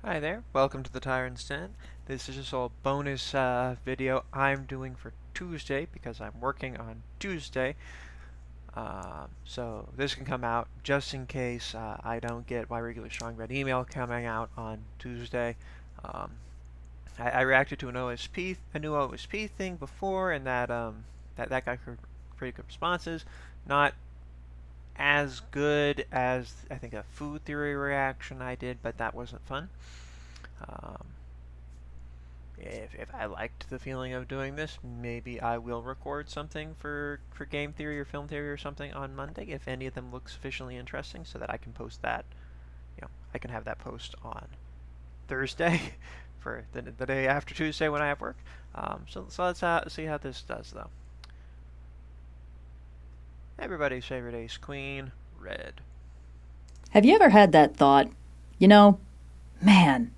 Hi there, welcome to the Tyrant-Den. This is just a little bonus video I'm doing for Tuesday because I'm working on Tuesday. So this can come out just in case I don't get my regular Strong Red email coming out on Tuesday. Um, I reacted to a new OSP thing before, and that got pretty good responses. Not as good as I think a food theory reaction I did, but that wasn't fun. Um, if I liked the feeling of doing this, maybe I will record something for game theory or film theory or something on Monday if any of them look sufficiently interesting so that I can post that. I can have that post on Thursday for the day after Tuesday when I have work. So let's see how this does though. Everybody's favorite ace queen, red. Have you ever had that thought? You know, man,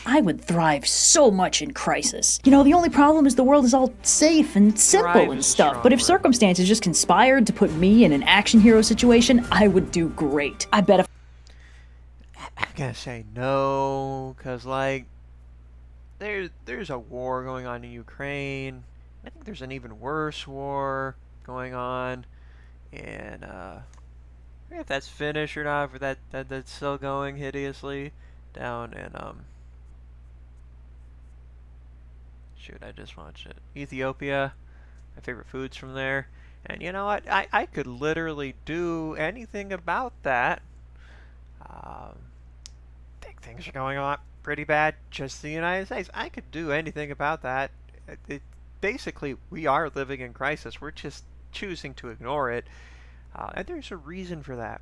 I would thrive so much in crisis. The only problem is the world is all safe and simple Thrive and is a stuff, strong but if word. circumstances just conspired to put me in an action hero situation, I would do great. I bet if I'm gonna say no, cause like there's a war going on in Ukraine. I think there's an even worse war going on, and if that's finished or not, for that's still going hideously down in shoot, I just watched it. Ethiopia, my favorite foods from there. And you know what? I could literally do anything about that. Um, think things are going on pretty bad just in the United States. I could do anything about that. Basically, we are living in crisis. We're just choosing to ignore it. And there's a reason for that.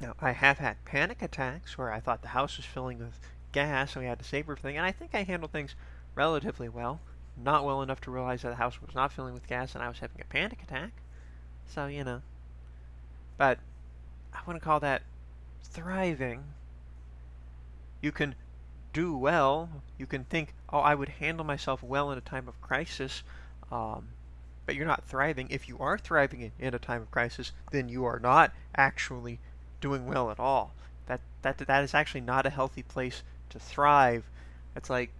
Now, I have had panic attacks where I thought the house was filling with gas and we had to save everything, and I think I handled things relatively well. Not well enough to realize that the house was not filling with gas and I was having a panic attack. So, But I wouldn't call that thriving. You can do well. You can think, oh, I would handle myself well in a time of crisis. But you're not thriving. If you are thriving in a time of crisis, then you are not actually doing well at all. That is actually not a healthy place to thrive. It's like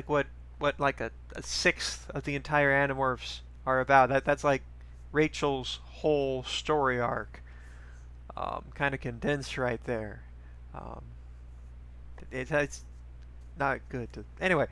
what like a sixth of the entire Animorphs are about. That's like Rachel's whole story arc, kind of condensed right there. Um, it's not good to anyway.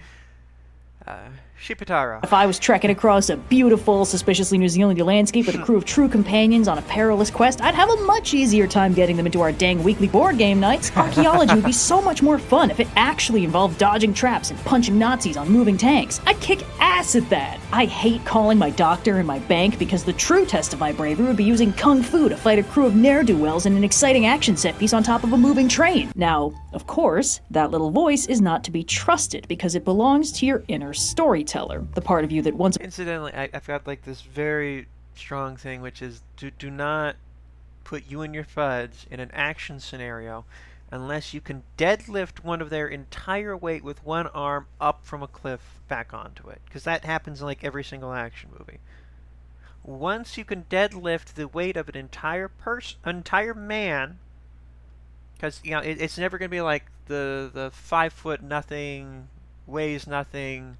Shipaitaro. I was trekking across a beautiful, suspiciously New Zealandy landscape with a crew of true companions on a perilous quest, I'd have a much easier time getting them into our dang weekly board game nights. Archaeology would be so much more fun if it actually involved dodging traps and punching Nazis on moving tanks. I'd kick ass at that. I hate calling my doctor and my bank because the true test of my bravery would be using kung fu to fight a crew of ne'er-do-wells in an exciting action set piece on top of a moving train. Now, of course, that little voice is not to be trusted because it belongs to your inner storyteller, the part of you that wants. Incidentally, I've got like this very strong thing, which is do not put you and your FUDs in an action scenario unless you can deadlift one of their entire weight with one arm up from a cliff back onto it, because that happens in like every single action movie. Once you can deadlift the weight of an entire man, because it's never going to be like the 5 foot nothing, weighs nothing,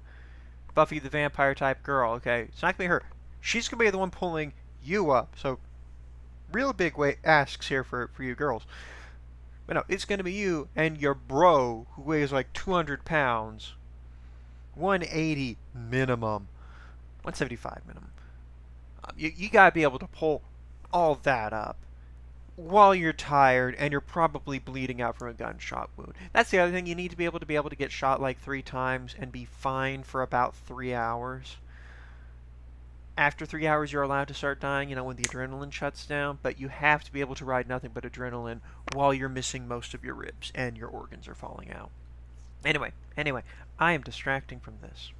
Buffy the Vampire type girl. Okay, it's not gonna be her. She's gonna be the one pulling you up. So, real big weight asks here for you girls. But no, it's gonna be you and your bro who weighs like 200 pounds, 180 minimum, 175 minimum. You gotta be able to pull all that up while you're tired and you're probably bleeding out from a gunshot wound. That's the other thing. You need to be able to get shot like 3 times and be fine for about 3 hours. After 3 hours, you're allowed to start dying, when the adrenaline shuts down, but you have to be able to ride nothing but adrenaline while you're missing most of your ribs and your organs are falling out. Anyway, I am distracting from this.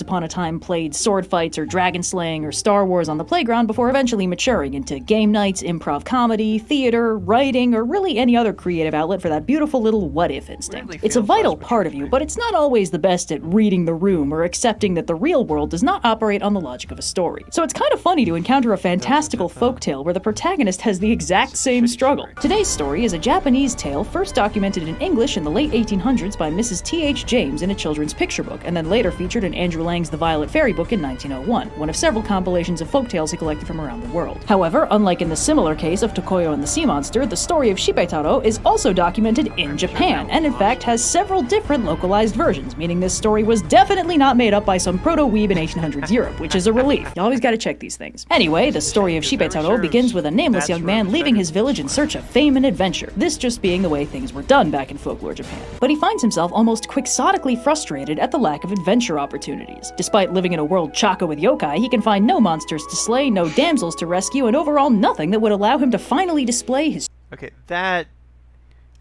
upon a time played sword fights or dragon slaying or Star Wars on the playground before eventually maturing into game nights, improv comedy, theater, writing, or really any other creative outlet for that beautiful little what-if instinct. Really It's a feels vital less part of you, but it's not always the best at reading the room or accepting that the real world does not operate on the logic of a story. So it's kind of funny to encounter a fantastical folktale where the protagonist has the exact same struggle. Today's story is a Japanese tale first documented in English in the late 1800s by Mrs. T.H. James in a children's picture book, and then later featured in Andrew Lang's The Violet Fairy book in 1901, one of several compilations of folktales he collected from around the world. However, unlike in the similar case of Tokoyo and the Sea Monster, the story of Shipaitaro is also documented in Japan, and in fact has several different localized versions, meaning this story was definitely not made up by some proto-weeb in 1800s Europe, which is a relief. You always gotta check these things. Anyway, the story of Shipaitaro begins with a nameless young man leaving his village in search of fame and adventure, this just being the way things were done back in folklore Japan. But he finds himself almost quixotically frustrated at the lack of adventure opportunities. Despite living in a world chock-a with yokai, he can find no monsters to slay, no damsels to rescue, and overall nothing that would allow him to finally display his... Okay, that...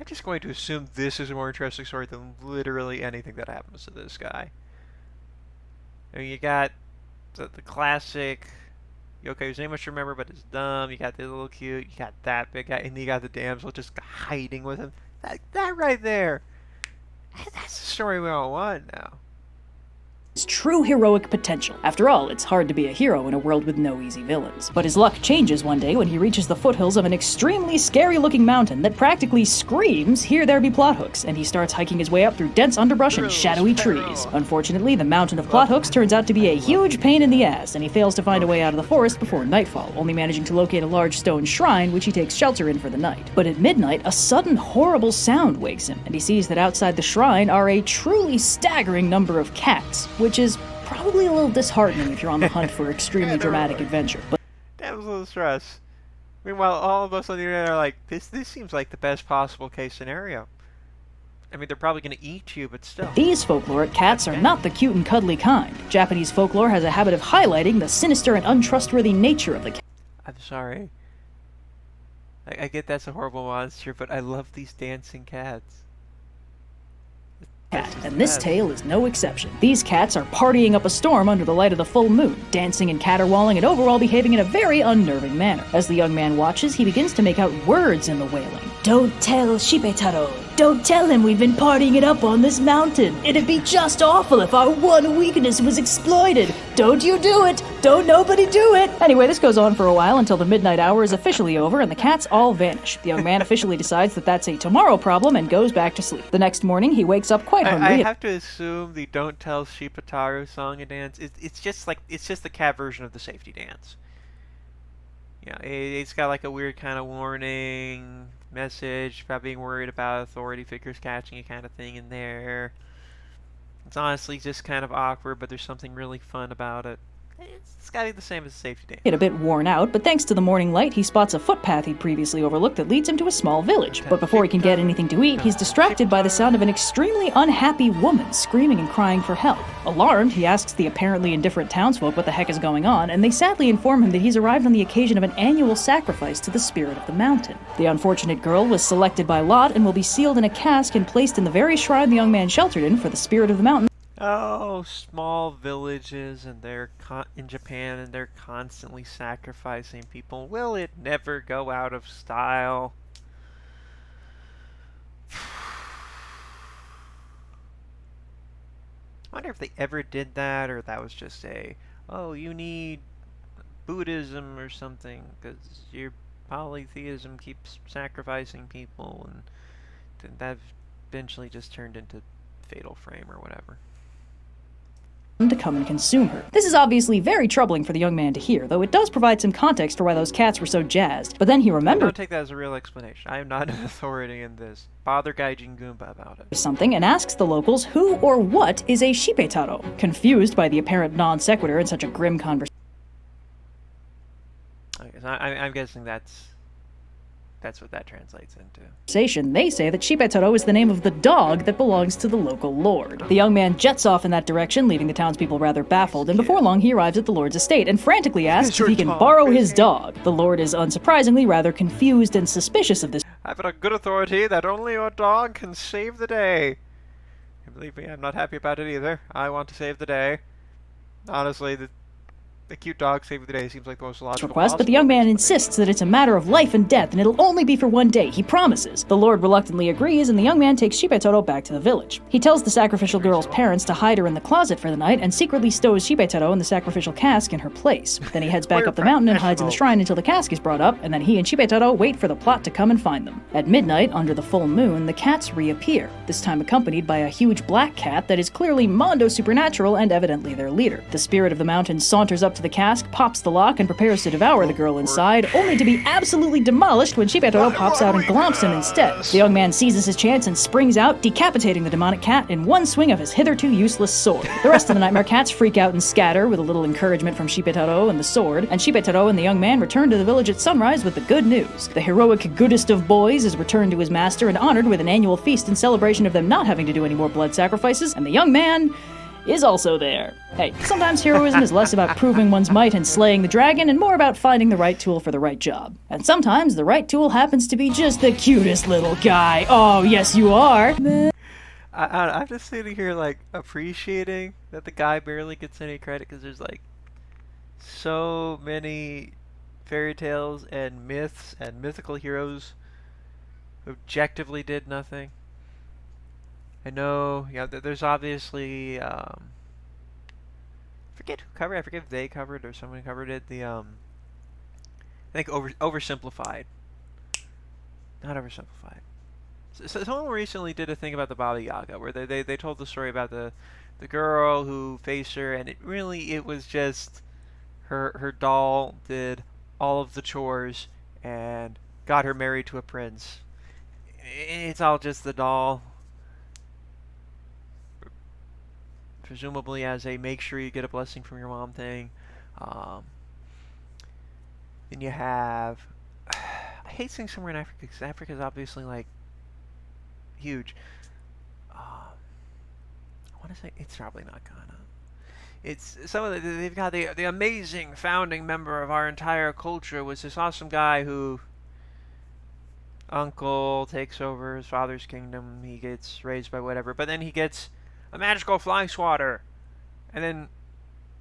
I'm just going to assume this is a more interesting story than literally anything that happens to this guy. I mean, you got the classic yokai whose name I should remember but is dumb, you got the little cute, you got that big guy, and you got the damsel just hiding with him. That right there, that's the story we all want now. His true heroic potential. After all, it's hard to be a hero in a world with no easy villains. But his luck changes one day when he reaches the foothills of an extremely scary-looking mountain that practically screams, "Here there be plot hooks," and he starts hiking his way up through dense underbrush and shadowy trees. Unfortunately, the mountain of plot hooks turns out to be a huge pain in the ass, and he fails to find a way out of the forest before nightfall, only managing to locate a large stone shrine which he takes shelter in for the night. But at midnight, a sudden horrible sound wakes him, and he sees that outside the shrine are a truly staggering number of cats, which is probably a little disheartening if you're on the hunt for extremely dramatic adventure. But damsel in distress. Meanwhile, all of us on the internet are like, this seems like the best possible case scenario. I mean, they're probably going to eat you, but still. These folkloric cats are not the cute and cuddly kind. Japanese folklore has a habit of highlighting the sinister and untrustworthy nature of the cat. I'm sorry. I get that's a horrible monster, but I love these dancing cats. And this tale is no exception. These cats are partying up a storm under the light of the full moon, dancing and caterwauling and overall behaving in a very unnerving manner. As the young man watches, he begins to make out words in the wailing. "Don't tell Shipaitaro. Don't tell him we've been partying it up on this mountain. It'd be just awful if our one weakness was exploited. Don't you do it. Don't nobody do it." Anyway, this goes on for a while until the midnight hour is officially over and the cats all vanish. The young man officially decides that that's a tomorrow problem and goes back to sleep. The next morning, he wakes up quite hungry. I have to assume the "Don't Tell Shipaitaro" song and dance it's just the cat version of the safety dance. Yeah, it's got like a weird kind of warning message about being worried about authority figures catching you kind of thing in there. It's honestly just kind of awkward, but there's something really fun about it. It's got to be the same as a safety dance. Get a bit worn out, but thanks to the morning light, he spots a footpath he'd previously overlooked that leads him to a small village. But before he can get anything to eat, he's distracted by the sound of an extremely unhappy woman screaming and crying for help. Alarmed, he asks the apparently indifferent townsfolk what the heck is going on, and they sadly inform him that he's arrived on the occasion of an annual sacrifice to the spirit of the mountain. The unfortunate girl was selected by lot and will be sealed in a cask and placed in the very shrine the young man sheltered in for the spirit of the mountain. Oh, small villages, and they're in Japan, and they're constantly sacrificing people. Will it never go out of style? I wonder if they ever did that, or that was just oh, you need Buddhism or something, because your polytheism keeps sacrificing people, and that eventually just turned into Fatal Frame or whatever. To come and consume her. This is obviously very troubling for the young man to hear, though it does provide some context for why those cats were so jazzed. But then he remembers don't take that as a real explanation. I am not an authority in this. Bother Gaijin Goomba about it. Something and asks the locals who or what is a Shipaitaro. Confused by the apparent non sequitur in such a grim conversation. Okay, so I'm guessing that's what that translates into. They say that Shipaitaro is the name of the dog that belongs to the local lord. The young man jets off in that direction, leaving the townspeople rather baffled, and before long he arrives at the lord's estate and frantically asks if he can borrow his dog. The lord is unsurprisingly rather confused and suspicious of this. I've got a good authority that only your dog can save the day. And believe me, I'm not happy about it either. I want to save the day. Honestly, the cute dog saving the day seems like the most logical request, but the possible young man explanation. insists that it's a matter of life and death, and it'll only be for one day, he promises. The Lord reluctantly agrees, and the young man takes Shipaitaro back to the village. He tells the sacrificial girl's parents to hide her in the closet for the night, and secretly stows Shipaitaro in the sacrificial cask in her place. Then he heads back We're up the mountain and hides in the professionals. shrine until the cask is brought up, and then he and Shipaitaro wait for the plot to come and find them. At midnight, under the full moon, the cats reappear, this time accompanied by a huge black cat that is clearly Mondo Supernatural and evidently their leader. The spirit of the mountain saunters up to the cask, pops the lock, and prepares to devour the girl inside, only to be absolutely demolished when Shipaitaro pops out and glomps him instead. The young man seizes his chance and springs out, decapitating the demonic cat in one swing of his hitherto useless sword. The rest of the nightmare cats freak out and scatter, with a little encouragement from Shipaitaro and the sword, and Shipaitaro and the young man return to the village at sunrise with the good news. The heroic goodest of boys is returned to his master and honored with an annual feast in celebration of them not having to do any more blood sacrifices, and the young man is also there. Hey, sometimes heroism is less about proving one's might and slaying the dragon and more about finding the right tool for the right job. And sometimes the right tool happens to be just the cutest little guy. Oh, yes you are. I'm just sitting here like appreciating that the guy barely gets any credit because there's like so many fairy tales and myths and mythical heroes who objectively did nothing. I know, there's obviously forget who covered. I forget if they covered or someone covered it. I think oversimplified, not oversimplified. So someone recently did a thing about the Baba Yaga where they told the story about the girl who faced her, and it was just her doll did all of the chores and got her married to a prince. It's all just the doll, presumably as a make sure you get a blessing from your mom thing. Um, then you have I hate saying somewhere in Africa because Africa is obviously like huge. I want to say it's probably not Ghana. It's some of they've got the amazing founding member of our entire culture was this awesome guy who uncle takes over his father's kingdom. He gets raised by whatever, but then he gets a magical fly swatter, and then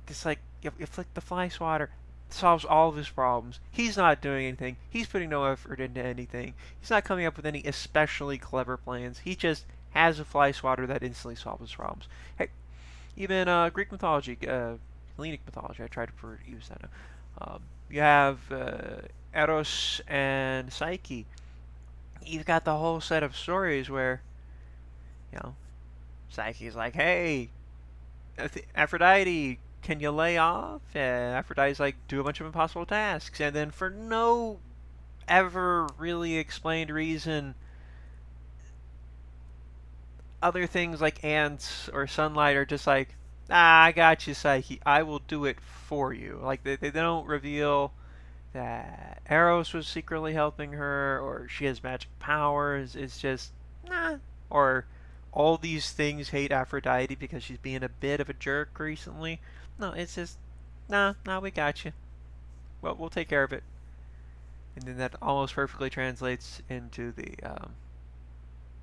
it's like you flick the fly swatter, solves all of his problems. He's not doing anything. He's putting no effort into anything. He's not coming up with any especially clever plans. He just has a fly swatter that instantly solves his problems. Hey, even Greek mythology, Hellenic mythology. I try to use that. You have Eros and Psyche. You've got the whole set of stories where, you know, Psyche's like, "Hey, Aphrodite, can you lay off?" And Aphrodite's like, "Do a bunch of impossible tasks." And then for no ever really explained reason, other things like ants or sunlight are just like, "Ah, I got you, Psyche. I will do it for you." Like they don't reveal that Eros was secretly helping her or she has magic powers. It's just, nah. Or all these things hate Aphrodite because she's being a bit of a jerk recently. No, it's just, nah, we got you. Well, we'll take care of it. And then that almost perfectly translates into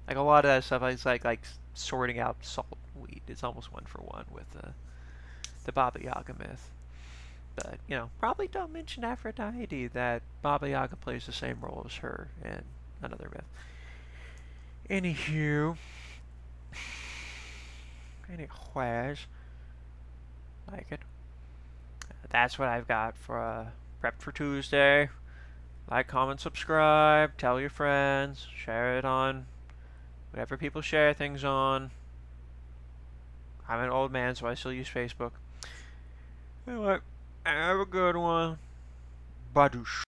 like a lot of that stuff. It's like sorting out salt and wheat. It's almost one for one with the Baba Yaga myth. But, probably don't mention Aphrodite, that Baba Yaga plays the same role as her in another myth. Anywho, anyways, like it. That's what I've got for prep for Tuesday. Like, comment, subscribe, tell your friends, share it on whatever people share things on. I'm an old man, so I still use Facebook. Anyway, have a good one. Badoosh.